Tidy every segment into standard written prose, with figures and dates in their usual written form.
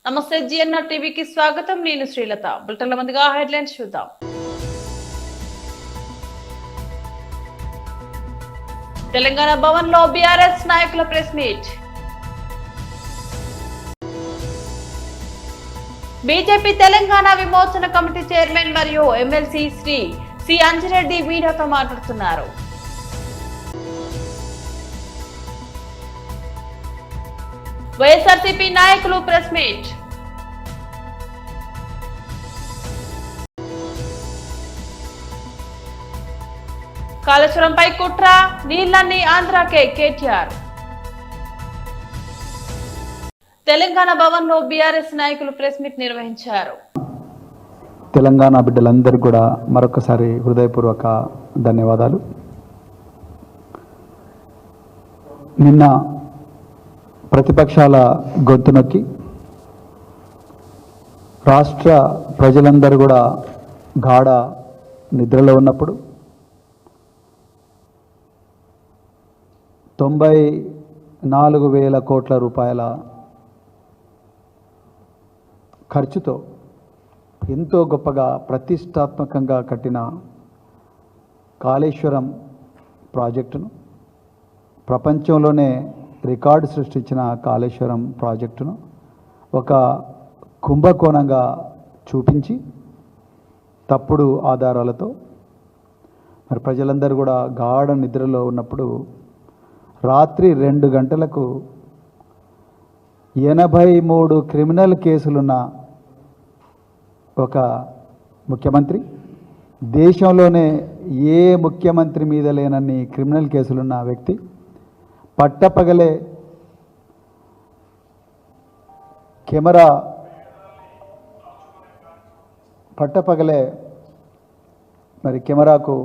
నమస్తే జిఎన్ఆర్ టీవీకి స్వాగతం. నేను శ్రీలత. బులెటిన్ల ముందుగా హెడ్లైన్స్ చూద్దాం. తెలంగాణ భవన్ లో బీఆర్ఎస్ నాయకుల ప్రెస్ మీట్. బీజేపీ తెలంగాణ విమోచన కమిటీ చైర్మన్ మరియు ఎమ్మెల్సీ శ్రీ సి అంజిరెడ్డి మీడియాతో మాట్లాడుతున్నారు. వైఎస్ఆర్సీపీ నాయకులు ప్రెస్ మీట్. కాళేశ్వరంపై కుట్ర, నీళ్లన్నీ ఆంధ్రాకే కేటీఆర్. తెలంగాణ భవన్ లో బీఆర్ఎస్ నాయకులు ప్రెస్ మీట్ నిర్వహించారు. తెలంగాణ బిడ్డలందరూ కూడా మరొకసారి హృదయపూర్వక ధన్యవాదాలు. నిన్న ప్రతిపక్షాల గొంతు నొక్కి రాష్ట్ర ప్రజలందరూ కూడా గాఢ నిద్రలో ఉన్నప్పుడు 94,000 కోట్ల రూపాయల ఖర్చుతో ఎంతో గొప్పగా ప్రతిష్టాత్మకంగా కట్టిన కాళేశ్వరం ప్రాజెక్టును, ప్రపంచంలోనే రికార్డు సృష్టించిన కాళేశ్వరం ప్రాజెక్టును ఒక కుంభకోణంగా చూపించి తప్పుడు ఆధారాలతో మరి ప్రజలందరూ కూడా గాఢ నిద్రలో ఉన్నప్పుడు రాత్రి 2 గంటలకు 83 క్రిమినల్ కేసులున్న ఒక ముఖ్యమంత్రి, దేశంలోనే ఏ ముఖ్యమంత్రి మీద లేనన్ని క్రిమినల్ కేసులున్న వ్యక్తి పట్టపగలే కెమెరాకు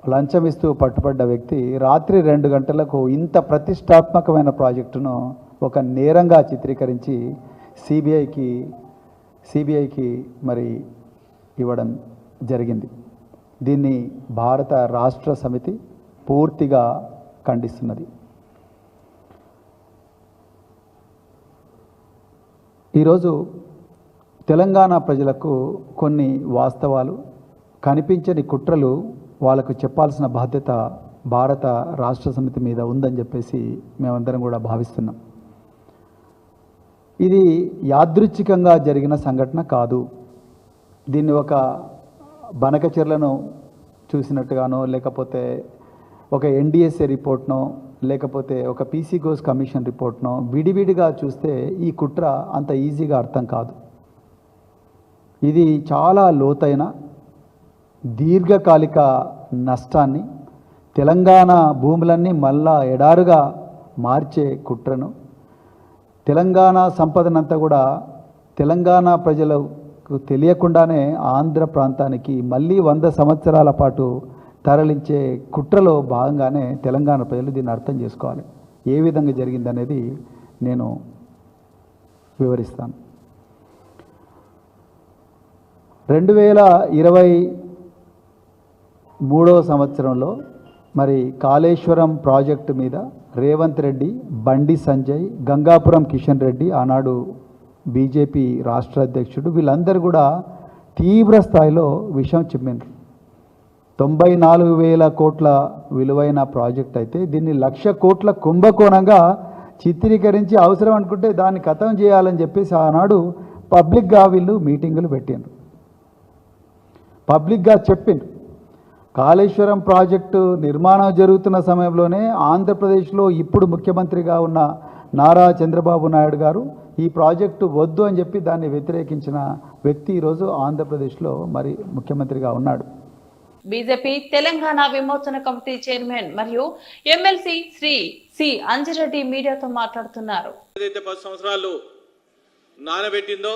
లంచం ఇస్తూ పట్టుబడ్డ వ్యక్తి రాత్రి 2 గంటలకు ఇంత ప్రతిష్టాత్మకమైన ప్రాజెక్టును ఒక నేరంగా చిత్రీకరించి సిబిఐకి మరి ఇవ్వడం జరిగింది. దీన్ని భారత రాష్ట్ర సమితి పూర్తిగా ఖండిస్తున్నది. ఈరోజు తెలంగాణ ప్రజలకు కొన్ని వాస్తవాలు, కనిపించని కుట్రలు వాళ్ళకు చెప్పాల్సిన బాధ్యత భారత రాష్ట్ర సమితి మీద ఉందని చెప్పేసి మేమందరం కూడా భావిస్తున్నాం. ఇది యాదృచ్ఛికంగా జరిగిన సంఘటన కాదు. దీన్ని ఒక బనకచెర్లను చూసినట్టుగానో, లేకపోతే ఒక ఎన్డిఎస్ఏ రిపోర్ట్నో, లేకపోతే ఒక పీసీ ఘోష్ కమిషన్ రిపోర్ట్నో విడివిడిగా చూస్తే ఈ కుట్ర అంత ఈజీగా అర్థం కాదు. ఇది చాలా లోతైన దీర్ఘకాలిక నష్టాన్ని, తెలంగాణ భూములన్నీ మళ్ళా ఎడారుగా మార్చే కుట్రను, తెలంగాణ సంపదనంతా కూడా తెలంగాణ ప్రజలకు తెలియకుండానే ఆంధ్ర ప్రాంతానికి మళ్ళీ 100 సంవత్సరాల పాటు తరలించే కుట్రలో భాగంగానే తెలంగాణ ప్రజలు దీన్ని అర్థం చేసుకోవాలి. ఏ విధంగా జరిగిందనేది నేను వివరిస్తాను. 2023వ సంవత్సరంలో మరి కాళేశ్వరం ప్రాజెక్టు మీద రేవంత్ రెడ్డి, బండి సంజయ్, గంగాపురం కిషన్ రెడ్డి, ఆనాడు బీజేపీ రాష్ట్ర అధ్యక్షుడు, వీళ్ళందరూ కూడా తీవ్ర స్థాయిలో విషం చిమ్మిండ్రు. 94,000 కోట్ల విలువైన ప్రాజెక్ట్ అయితే దీన్ని 1,00,000 కోట్ల కుంభకోణంగా చిత్రీకరించి అవసరం అనుకుంటే దాన్ని ఖతం చేయాలని చెప్పేసి ఆనాడు పబ్లిక్గా వీళ్ళు మీటింగులు పెట్టిండ్రు, పబ్లిక్గా చెప్పిండ్రు. కాళేశ్వరం ప్రాజెక్టు నిర్మాణం జరుగుతున్న సమయంలోనే ఆంధ్రప్రదేశ్లో ఇప్పుడు ముఖ్యమంత్రిగా ఉన్న నారా చంద్రబాబు నాయుడు గారు ఈ ప్రాజెక్టు వద్దు అని చెప్పి దాన్ని వ్యతిరేకించిన వ్యక్తి ఈరోజు ఆంధ్రప్రదేశ్లో మరి ముఖ్యమంత్రిగా ఉన్నాడు. బీజేపీ తెలంగాణ విమోచన కమిటీ చైర్మన్ మరియు ఎమ్మెల్సీ శ్రీ సి అంజిరెడ్డి మీడియాతో మాట్లాడుతున్నారు. ఏదైతే 10 సంవత్సరాలు నానబెట్టిందో,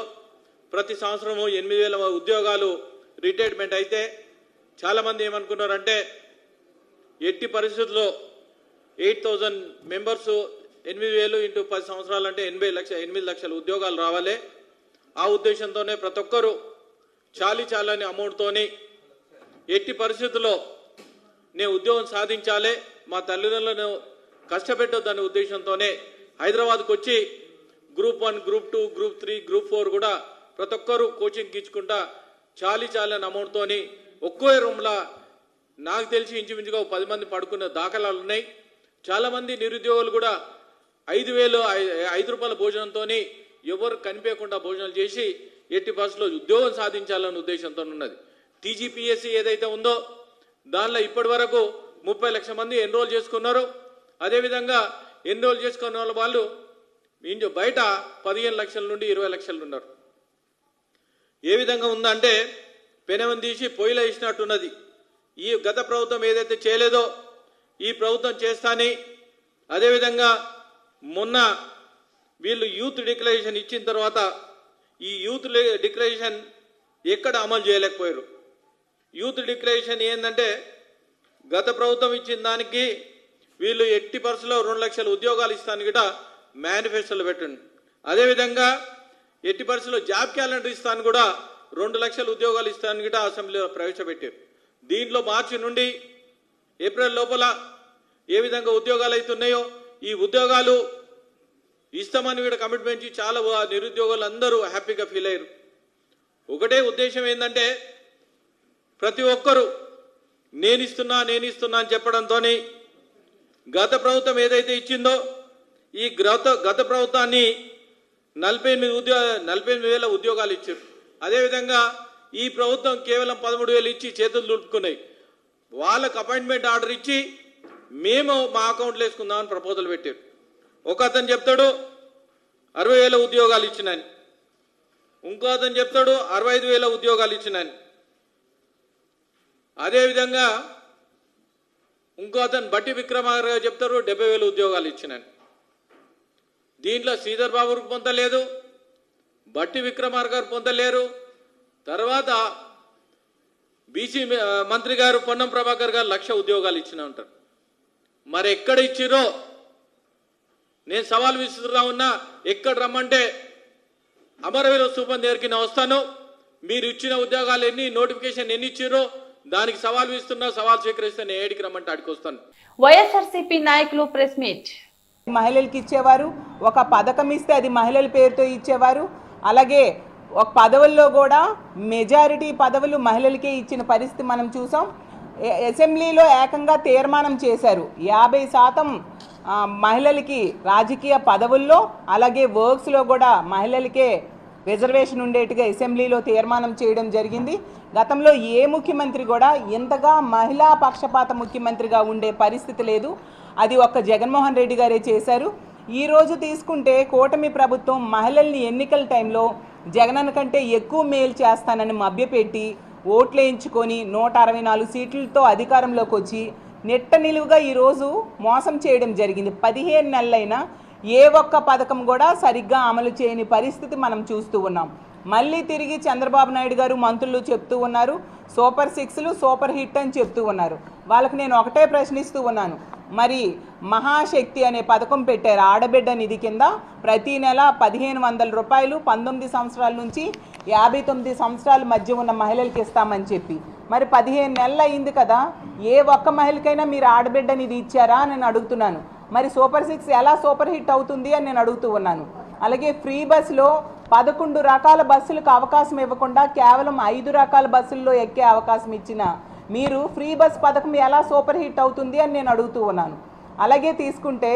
ప్రతి సంవత్సరము 8,000 ఉద్యోగాలు రిటైర్మెంట్ అయితే చాలామంది ఏమనుకున్నారంటే ఎట్టి పరిస్థితుల్లో 8,000 మెంబర్స్ 8,000 ఇంటూ 10 సంవత్సరాలు అంటే 8 లక్షల ఉద్యోగాలు రావాలి. ఆ ఉద్దేశంతోనే ప్రతి ఒక్కరూ చాలని అమౌంట్తోని ఎట్టి పరిస్థితుల్లో నేను ఉద్యోగం సాధించాలి, మా తల్లిదండ్రులను కష్టపెట్టొద్దనే ఉద్దేశంతోనే హైదరాబాద్కు వచ్చి గ్రూప్ 1, గ్రూప్ 2, గ్రూప్ 3, గ్రూప్ 4 కూడా ప్రతి ఒక్కరూ కోచింగ్ ఇచ్చుకుంటా చాలని అమౌంట్తోని ఒక్కో రూమ్లో నాకు తెలిసి ఇంచుమించుగా 10 మంది పడుకున్న దాఖలాలు ఉన్నాయి. చాలామంది నిరుద్యోగులు కూడా 5 రూపాయల భోజనంతో ఎవరు కనిపించకుండా భోజనాలు చేసి ఎట్టి బస్సులో ఉద్యోగం సాధించాలన్న ఉద్దేశంతో ఉన్నది. టీజీపీఎస్సీ ఏదైతే ఉందో దానిలో ఇప్పటి వరకు 30 లక్షల మంది ఎన్రోల్ చేసుకున్నారు. అదేవిధంగా ఎన్రోల్ చేసుకున్న వాళ్ళు బయట 15 లక్షల నుండి 20 లక్షలు ఉన్నారు. ఏ విధంగా ఉందంటే పెనవం తీసి పొయ్యిలో వేసినట్టున్నది. ఈ గత ప్రభుత్వం ఏదైతే చేయలేదో ఈ ప్రభుత్వం చేస్తాని. అదేవిధంగా మొన్న వీళ్ళు యూత్ డిక్లరేషన్ ఇచ్చిన తర్వాత ఈ యూత్ డిక్లరేషన్ ఎక్కడ అమలు చేయలేకపోయారు. యూత్ డిక్లరేషన్ ఏంటంటే గత ప్రభుత్వం ఇచ్చిన దానికి వీళ్ళు ఎట్టి పరిస్థితుల్లో 2 లక్షల ఉద్యోగాలు ఇస్తాను గిట మేనిఫెస్టోలో పెట్టండి. అదేవిధంగా ఎట్టి పరిస్థితుల్లో జాబ్ క్యాలెండర్ ఇస్తాను కూడా 2 లక్షల ఉద్యోగాలు ఇస్తాను గిట అసెంబ్లీలో ప్రవేశపెట్టారు. దీంట్లో మార్చి నుండి ఏప్రిల్ లోపల ఏ విధంగా ఉద్యోగాలు అవుతున్నాయో ఈ ఉద్యోగాలు ఇస్తామని కూడా కమిట్మెంట్ చాలా నిరుద్యోగులు అందరూ హ్యాపీగా ఫీల్ అయ్యారు. ఒకటే ఉద్దేశం ఏంటంటే ప్రతి ఒక్కరూ నేను ఇస్తున్నా అని చెప్పడంతో గత ప్రభుత్వం ఏదైతే ఇచ్చిందో ఈ గత ప్రభుత్వాన్ని 48,000 ఉద్యోగాలు ఇచ్చారు. అదేవిధంగా ఈ ప్రభుత్వం కేవలం 13,000 ఇచ్చి చేతులు దులుపుకున్నాయి. వాళ్ళకు అపాయింట్మెంట్ ఆర్డర్ ఇచ్చి మేము మా అకౌంట్లో వేసుకుందామని ప్రపోజల్ పెట్టారు. ఒక అతను చెప్తాడు 60,000 ఉద్యోగాలు ఇచ్చినని, ఇంకో అతను చెప్తాడు 65,000 ఉద్యోగాలు ఇచ్చినని. అదేవిధంగా ఇంకో అతను బట్టి విక్రమార్క గారు చెప్తారు 70,000 ఉద్యోగాలు ఇచ్చినని. దీంట్లో శ్రీధర్ బాబుకు పొందలేదు, బట్టి విక్రమార్క గారు పొందలేరు. తర్వాత బీసీ మంత్రి గారు పొన్నం ప్రభాకర్ గారు 1,00,000 ఉద్యోగాలు ఇచ్చిన ఉంటారు. మరి ఎక్కడ ఇచ్చిరో నేను సవాల్ విసురుతా ఉన్నా. ఎక్కడ రమ్మంటే అమరవీర స్థూపం దగ్గరికి నేను వస్తాను. మీరు ఇచ్చిన ఉద్యోగాలు ఎన్ని, నోటిఫికేషన్ ఎన్ని ఇచ్చిరో దానికి సవాల్ విస్తున్నా. సవాల్ స్వీకరిస్తే నేను ఏడికి రమ్మంటే అడిగి వస్తాను. వైఎస్ఆర్సీపీ నాయకులు ప్రెస్ మీట్. మహిళలకు ఇచ్చేవారు, ఒక పథకం ఇస్తే అది మహిళల పేరుతో ఇచ్చేవారు. అలాగే ఒక పదవుల్లో కూడా మెజారిటీ పదవులు మహిళలకే ఇచ్చిన పరిస్థితి మనం చూసాం. అసెంబ్లీలో ఏకంగా తీర్మానం చేశారు 50% మహిళలకి రాజకీయ పదవుల్లో, అలాగే వర్క్స్లో కూడా మహిళలకే రిజర్వేషన్ ఉండేట్టుగా అసెంబ్లీలో తీర్మానం చేయడం జరిగింది. గతంలో ఏ ముఖ్యమంత్రి కూడా ఇంతగా మహిళా పక్షపాత ముఖ్యమంత్రిగా ఉండే పరిస్థితి లేదు. అది ఒక్క జగన్మోహన్ రెడ్డి గారే చేశారు. ఈరోజు తీసుకుంటే కూటమి ప్రభుత్వం మహిళల్ని ఎన్నికల టైంలో జగనన్న కంటే ఎక్కువ మేలు చేస్తానని మభ్యపెట్టి ఓట్లు వేయించుకొని 164 సీట్లతో అధికారంలోకి వచ్చి నెట్ట నిలువుగా ఈరోజు మోసం చేయడం జరిగింది. 15 నెలలైనా ఏ ఒక్క పథకం కూడా సరిగ్గా అమలు చేయని పరిస్థితి మనం చూస్తూ ఉన్నాం. మళ్ళీ తిరిగి చంద్రబాబు నాయుడు గారు మంత్రులు చెప్తూ ఉన్నారు సూపర్ 6లు సూపర్ హిట్ అని చెప్తూ ఉన్నారు. వాళ్ళకి నేను ఒకటే ప్రశ్నిస్తూ ఉన్నాను, మరి మహాశక్తి అనే పథకం పెట్టారు ఆడబిడ్డ నిధి కింద. ప్రతి నెల 1,500 రూపాయలు 19 సంవత్సరాల నుంచి 59 సంవత్సరాల మధ్య ఉన్న మహిళలకి ఇస్తామని చెప్పి, మరి 15 నెలలు అయింది కదా, ఏ ఒక్క మహిళకైనా మీరు ఆడబిడ్డ నిధి ఇచ్చారా అని నేను అడుగుతున్నాను. మరి సూపర్ 6 ఎలా సూపర్ హిట్ అవుతుంది అని నేను అడుగుతూ ఉన్నాను. అలాగే ఫ్రీ బస్సులో 11 రకాల బస్సులకు అవకాశం ఇవ్వకుండా కేవలం 5 రకాల బస్సుల్లో ఎక్కే అవకాశం ఇచ్చిన మీరు ఫ్రీ బస్ పథకం ఎలా సూపర్ హిట్ అవుతుంది అని నేను అడుగుతూ ఉన్నాను. అలాగే తీసుకుంటే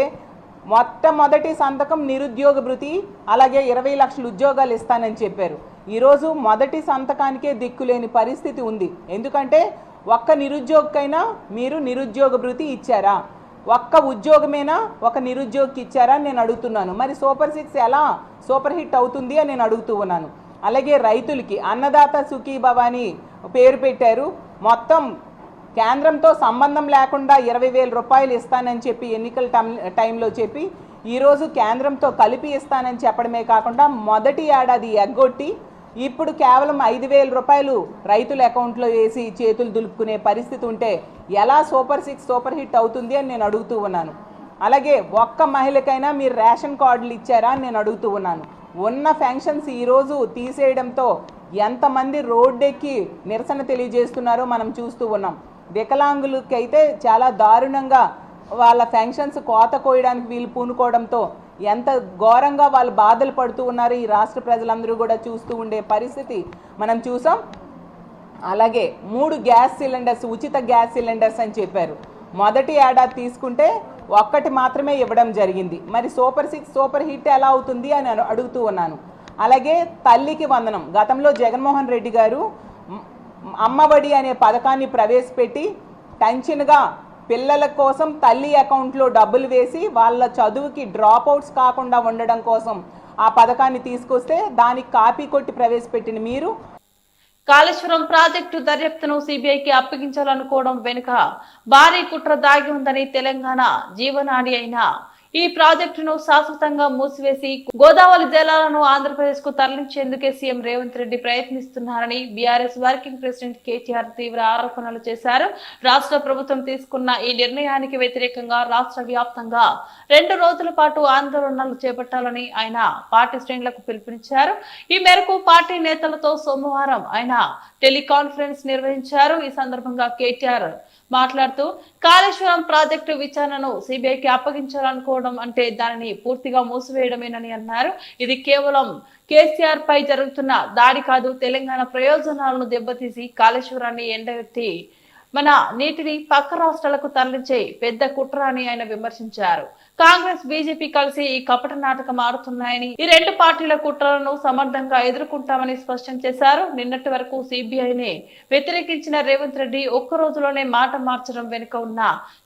మొట్టమొదటి సంతకం నిరుద్యోగ భృతి, అలాగే 20 లక్షల ఉద్యోగాలు ఇస్తానని చెప్పారు. ఈరోజు మొదటి సంతకానికే దిక్కులేని పరిస్థితి ఉంది. ఎందుకంటే ఒక్క నిరుద్యోగికైనా మీరు నిరుద్యోగ భృతి ఇచ్చారా, ఒక్క ఉద్యోగమేనా ఒక నిరుద్యోగికి ఇచ్చారా అని నేను అడుగుతున్నాను. మరి సూపర్ 6 ఎలా సూపర్ హిట్ అవుతుంది అని నేను అడుగుతూ ఉన్నాను. అలాగే రైతులకి అన్నదాత సుఖీభవ అని పేరు పెట్టారు. మొత్తం కేంద్రంతో సంబంధం లేకుండా 20,000 రూపాయలు ఇస్తానని చెప్పి ఎన్నికల టైంలో చెప్పి ఈరోజు కేంద్రంతో కలిపి ఇస్తానని చెప్పడమే కాకుండా మొదటి ఏడాది ఎగ్గొట్టి ఇప్పుడు కేవలం 5,000 రూపాయలు రైతుల అకౌంట్లో వేసి చేతులు దులుపుకునే పరిస్థితి ఉంటే ఎలా సూపర్ 6 సూపర్ హిట్ అవుతుంది అని నేను అడుగుతూ ఉన్నాను. అలాగే ఒక్క మహిళకైనా మీరు రేషన్ కార్డులు ఇచ్చారా అని నేను అడుగుతూ ఉన్నాను. ఉన్న ఫంక్షన్స్ ఈరోజు తీసేయడంతో ఎంతమంది రోడ్డెక్కి నిరసన తెలియజేస్తున్నారో మనం చూస్తూ ఉన్నాం. వికలాంగులకైతే చాలా దారుణంగా వాళ్ళ ఫంక్షన్స్ కోత కోయడానికి వీళ్ళు పూనుకోవడంతో ఎంత ఘోరంగా వాళ్ళు బాధలు పడుతూ ఉన్నారు ఈ రాష్ట్ర ప్రజలందరూ కూడా చూస్తూ ఉండే పరిస్థితి మనం చూసాం. అలాగే 3 గ్యాస్ సిలిండర్స్, ఉచిత గ్యాస్ సిలిండర్స్ అని చెప్పారు. మొదటి ఏడాది తీసుకుంటే ఒక్కటి మాత్రమే ఇవ్వడం జరిగింది. మరి సూపర్ 6 సూపర్ హిట్ ఎలా అవుతుంది అని అడుగుతూ ఉన్నాను. అలాగే తల్లికి వందనం, గతంలో జగన్మోహన్ రెడ్డి గారు అమ్మఒడి అనే పథకాన్ని ప్రవేశపెట్టి టెన్షన్గా పిల్లల కోసం తల్లి అకౌంట్లో డబ్బులు వేసి వాళ్ళ చదువుకి డ్రాప్ అవుట్స్ కాకుండా ఉండడం కోసం ఆ పథకాన్ని తీసుకొస్తే దానికి కాపీ కొట్టి ప్రవేశపెట్టిన మీరు కాళేశ్వరం ప్రాజెక్టు దర్యాప్తును సిబిఐకి అప్పగించాలనుకోవడం వెనుక భారీ కుట్ర దాగి ఉందని తెలంగాణ జీవనాడి అయిన ఈ ప్రాజెక్టును శాశ్వతంగా మూసివేసి గోదావరి జలాలను ఆంధ్రప్రదేశ్ కు తరలించేందుకే సీఎం రేవంత్ రెడ్డి ప్రయత్నిస్తున్నారని బీఆర్ఎస్ వర్కింగ్ ప్రెసిడెంట్ కేటీఆర్ తీవ్ర ఆరోపణలు చేశారు. రాష్ట్ర ప్రభుత్వం తీసుకున్న ఈ నిర్ణయానికి వ్యతిరేకంగా రాష్ట్ర వ్యాప్తంగా 2 రోజుల పాటు ఆందోళనలు చేపట్టాలని ఆయన పార్టీ శ్రేణులకు పిలుపునిచ్చారు. ఈ మేరకు పార్టీ నేతలతో సోమవారం ఆయన టెలికాన్ఫరెన్స్ నిర్వహించారు. ఈ సందర్భంగా కేటీఆర్ మాట్లాడుతూ కాళేశ్వరం ప్రాజెక్టు విచారణను సిబిఐకి అప్పగించాలనుకోవడం అంటే దానిని పూర్తిగా మూసివేయడమేనని అన్నారు. ఇది కేవలం కేసీఆర్ పై జరుగుతున్న దాడి కాదు, తెలంగాణ ప్రయోజనాలను దెబ్బతీసి కాళేశ్వరాన్ని ఎండగట్టి మన నీటిని పక్క రాష్ట్రాలకు తరలించే పెద్ద కుట్ర అని ఆయన విమర్శించారు. కాంగ్రెస్ బీజేపీ కలిసి ఈ కపట నాటకం ఆడుతున్నాయని, ఈ 2 పార్టీల కుట్రలను సమర్థంగా ఎదుర్కొంటామని స్పష్టం చేశారు. నిన్నటి వరకు సిబిఐని వ్యతిరేకించిన రేవంత్ రెడ్డి ఒక్క రోజులోనే మాట మార్చడం వెనుక ఉన్న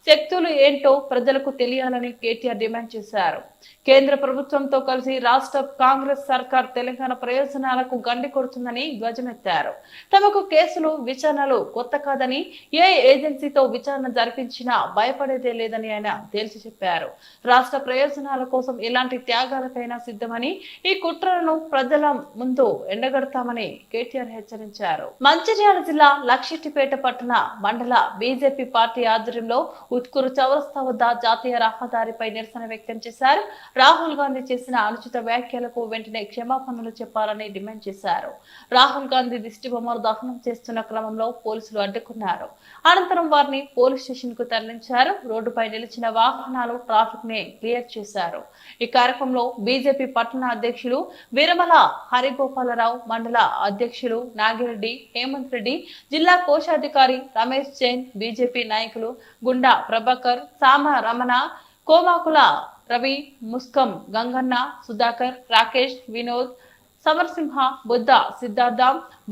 శక్తులు ఏంటో ప్రజలకు తెలియాలని కేటీఆర్ డిమాండ్ చేశారు. కేంద్ర ప్రభుత్వంతో కలిసి రాష్ట్ర కాంగ్రెస్ సర్కార్ తెలంగాణ ప్రయోజనాలకు గండి కొడుతుందని ధ్వజమెత్తారు. తమకు కేసులు విచారణలు కొత్త కాదని, ఏ ఏజెన్సీతో విచారణ జరిపించినా భయపడేదే లేదని ఆయన తేల్చి చెప్పారు. రాష్ట్ర ప్రయోజనాల కోసం ఎలాంటి త్యాగాలకైనా సిద్ధమని, ఈ కుట్రలను ప్రజల ముందు ఎండగడతామని కేటీఆర్ హెచ్చరించారు. మంచిర్యాల జిల్లా లక్షెట్టిపేట పట్టణ మండల బీజేపీ పార్టీ ఆధ్వర్యంలో ఉత్కూరు చౌరస్తా వద్ద జాతీయ రహదారిపై నిరసన వ్యక్తం చేశారు. రాహుల్ గాంధీ చేసిన అనుచిత వ్యాఖ్యలకు వెంటనే క్షమాపణలు చెప్పాలని డిమాండ్ చేశారు. రాహుల్ గాంధీ దిష్టి బొమ్మలు దహనం చేస్తున్న క్రమంలో పోలీసులు అడ్డుకున్నారు. అనంతరం వారిని పోలీస్ స్టేషన్ కు తరలించారు. రోడ్డుపై నిలిచిన వాహనాలు ట్రాఫిక్ ని క్లియర్ చేశారు. ఈ కార్యక్రమంలో బీజేపీ పట్టణ అధ్యక్షులు విరమల హరిగోపాలరావు, మండల అధ్యక్షులు నాగిరెడ్డి, హేమంత్ రెడ్డి, జిల్లా కోశాధికారి రమేష్ జైన్, బీజేపీ నాయకులు గుండా ప్రభాకర్, సామ రమణ, కోమాకుల రవి, ముస్కం గంగన్న, సుధాకర్, రాకేష్, వినోద్, సమర్సింహ, బుద్ధ, సిద్ధార్థ,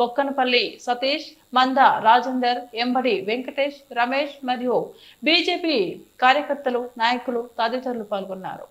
బొక్కనపల్లి సతీష్, మంద రాజేందర్, ఎంబడి వెంకటేష్, రమేష్ మరియు బీజేపీ కార్యకర్తలు, నాయకులు తదితరులు పాల్గొన్నారు.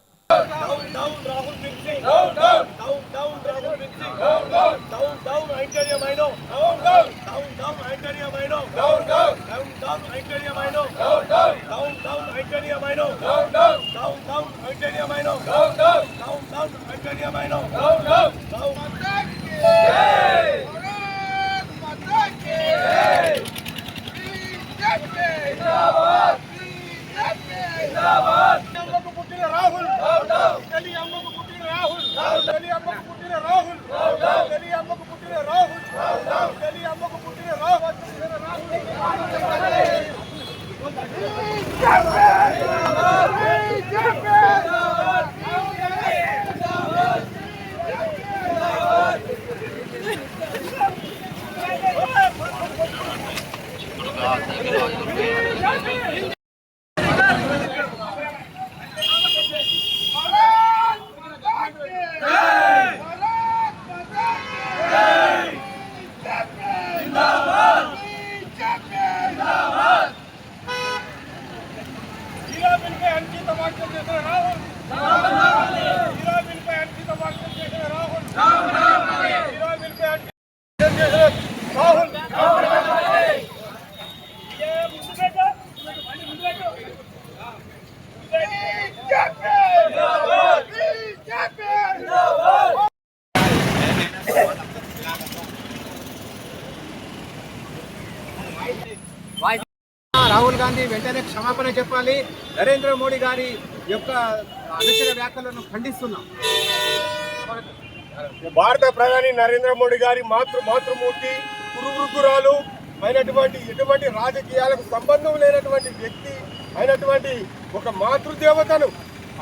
రాహుల్ గాంధీ వెంటనే క్షమాపణ చెప్పాలి. నరేంద్ర మోడీ గారి యొక్క అనుచిత వ్యాఖ్యలను ఖండిస్తున్నాం. భారత ప్రధాని నరేంద్ర మోడీ గారి మాతృమూర్తి, కురువృద్ధురాలు అయినటువంటి ఎటువంటి రాజకీయాలకు సంబంధం లేనటువంటి వ్యక్తి అయినటువంటి ఒక మాతృదేవతను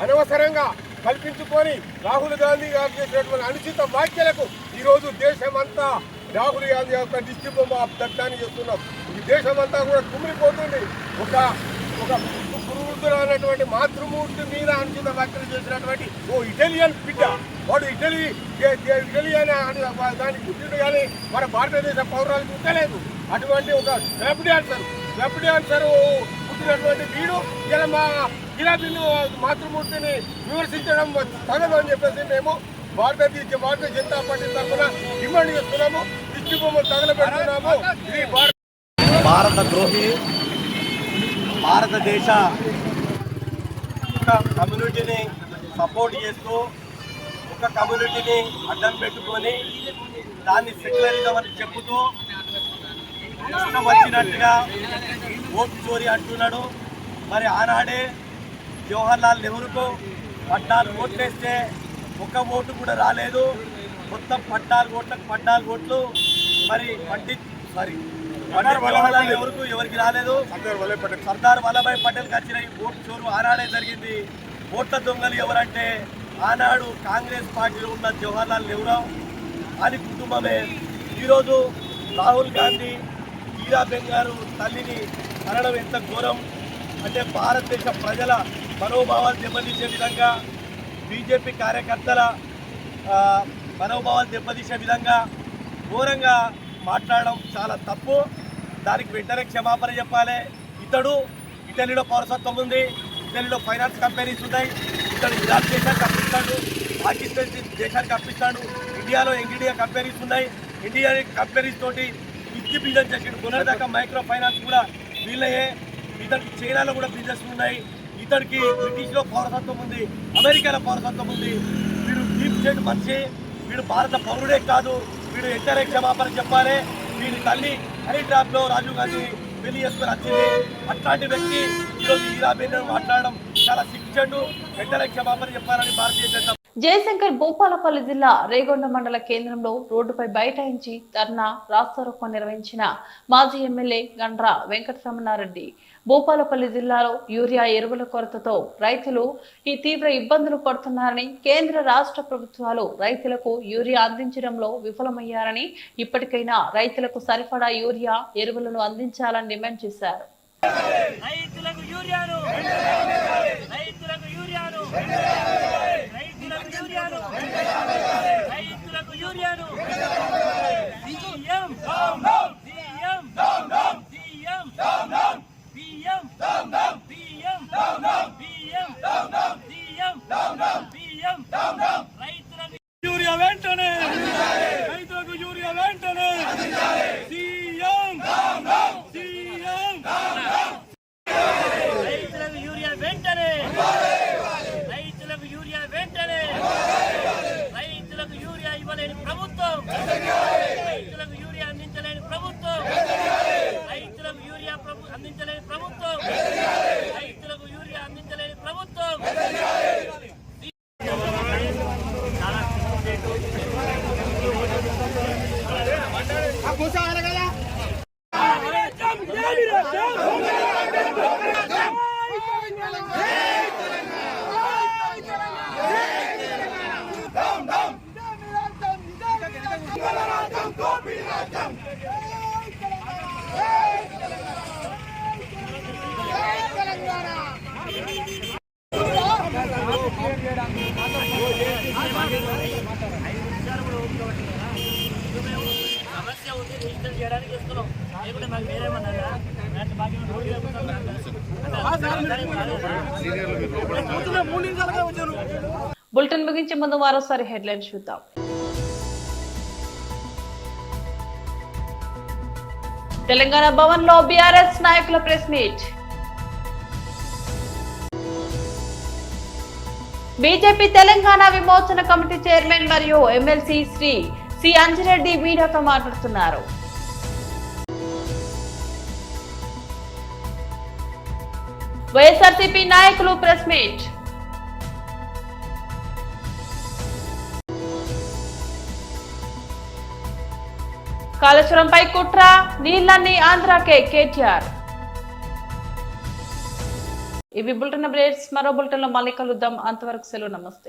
అనవసరంగా కల్పించుకొని రాహుల్ గాంధీ గారు చేసినటువంటి అనుచిత వ్యాఖ్యలకు ఈరోజు దేశమంతా రాహుల్ గాంధీ యొక్క దిష్టి బొమ్మ దగ్ధాన్ని చేస్తున్నాం. ఈ దేశమంతా కూడా కుమిలిపోతుంది. ఒక పురుగుతున్నటువంటి మాతృమూర్తి మీద అనుచిత వ్యాఖ్యలు చేసినటువంటి ఓ ఇటాలియన్ బిడ్డ, వాడు ఇటాలియన్ అని దానికి పుట్టిండు కానీ మన భారతదేశ పౌరాలకు పుట్టలేదు. అటువంటి ఒక స్లబ్ డాన్సర్ పుట్టినటువంటి వీడు ఇలా మాతృమూర్తిని విమర్శించడం తగదు అని చెప్పేసి మేము భారతీయ జనతా పార్టీ తరఫున డిమాండ్ చేస్తున్నాము. దిష్టి బొమ్మలు తగలబెడుతున్నాము. ఇది భారత ద్రోహి, భారతదేశ ఒక కమ్యూనిటీని సపోర్ట్ చేస్తూ ఒక కమ్యూనిటీని అడ్డం పెట్టుకొని దాన్ని సెక్యులరిజం అని చెప్పుతూ ఇష్టం వచ్చినట్టుగా ఓటు చోరీ అంటున్నాడు. మరి ఆనాడే జవహర్లాల్ నెహ్రూకు 14 ఓట్లు వేస్తే ఒక్క ఓటు కూడా రాలేదు. మొత్తం 14 ఓట్లు మరి జవహర్లాల్ నెహ్రూకు ఎవరికి రాలేదు. సర్దార్ వల్లభాయ్ పటేల్కి వచ్చిన ఈ ఓటు చోరు ఆనాడే జరిగింది. ఓట్ల దొంగలు ఎవరంటే ఆనాడు కాంగ్రెస్ పార్టీలో ఉన్న జవహర్లాల్ నెహ్రూ అని కుటుంబమే. ఈరోజు రాహుల్ గాంధీ హీరాబెన్ గారు తల్లిని అనడం ఎంత ఘోరం అంటే భారతదేశ ప్రజల మనోభావాలు దెబ్బతీసే విధంగా, బీజేపీ కార్యకర్తల మనోభావాలు దెబ్బతీసే విధంగా ఘోరంగా మాట్లాడడం చాలా తప్పు. దానికి వెంటనే క్షమాపణ చెప్పాలి. ఇటలీలో పౌరసత్వం ఉంది, ఇటలీలో ఫైనాన్స్ కంపెనీస్ ఉన్నాయి, ఇతడు ఇరాక్ దేశానికి అప్పిస్తాడు, పాకిస్తాన్ దేశానికి అప్పిస్తాడు, ఇండియాలో ఇండియా కంపెనీస్ ఉన్నాయి, ఇండియా కంపెనీస్ తోటి ఇచ్చి బిజినెస్ చేసాడు. కొనదాకా మైక్రో ఫైనాన్స్ కూడా వీళ్ళయే. ఇతనికి చైనాలో కూడా బిజినెస్ ఉన్నాయి. ఇతనికి బ్రిటిష్లో పౌరసత్వం ఉంది, అమెరికాలో పౌరసత్వం ఉంది. వీడు డీప్ స్టేట్ మనిషి, వీడు భారత పౌరుడే కాదు. వీడు వెంటనే క్షమాపణ చెప్పాలి. వీడి తల్లి హైదరాబాద్లో రాజీవ్ గాంధీ పెళ్లి చేసుకొని వచ్చింది. అట్లాంటి వ్యక్తి ఈరోజు హీరాబెన్ మాట్లాడడం చాలా సిగ్గుచేటు. వెంటనే క్షమాపణ చెప్పాలని భారతీయ జనతా జయశంకర్ భూపాలపల్లి జిల్లా రేగొండ మండల కేంద్రంలో రోడ్డుపై బైఠాయించి ధర్నా రాస్తారోకో నిర్వహించిన మాజీ ఎమ్మెల్యే గండ్ర వెంకటరమణారెడ్డి భూపాలపల్లి జిల్లాలో యూరియా ఎరువుల కొరతతో రైతులు ఈ తీవ్ర ఇబ్బందులు పడుతున్నారని, కేంద్ర రాష్ట్ర ప్రభుత్వాలు రైతులకు యూరియా అందించడంలో విఫలమయ్యారని, ఇప్పటికైనా రైతులకు సరిపడా యూరియా ఎరువులను అందించాలని డిమాండ్ చేశారు. యూరియా వెంటనే, రైతులకు యూరియా వెంటనే, రైతులకు యూరియా వెంటనే, రైతులకు యూరియా వెంటనే, రైతులకు యూరియా ఇవ్వలేని ప్రభుత్వం, రైతులకు యూరియా అందించలేని ప్రభుత్వం, రైతులకు యూరియా అందించలేని ప్రభుత్వం, రైతులకు యూరియా అందించలేని ప్రభుత్వం. సమస్య ఉంది, రిజిస్టర్ చేయడానికి ఇస్తున్నాం. లేకుంటే మాకు వేరేమన్నారా? బులెటిన్ ముగించే ముందు మరోసారి హెడ్లైన్స్ చూద్దాం. తెలంగాణ భవన్ లో బీఆర్ఎస్ నాయకుల ప్రెస్ మీట్. బీజేపీ తెలంగాణ విమోచన కమిటీ చైర్మన్ మరియు ఎమ్మెల్సీ శ్రీ సి అంజిరెడ్డి మీడియాతో మాట్లాడుతున్నారు. వైఎస్ఆర్సీపీ నాయకులు ప్రెస్ మీట్. కాళేశ్వరంపై కుట్ర, నీళ్లన్నీ ఆంధ్రాకే కేటీఆర్. ఇవి బులెటిన్ అప్డేట్స్. మరో బులెటిన్ లో మళ్ళీ కలుద్దాం. అంతవరకు సెలవు. నమస్తే.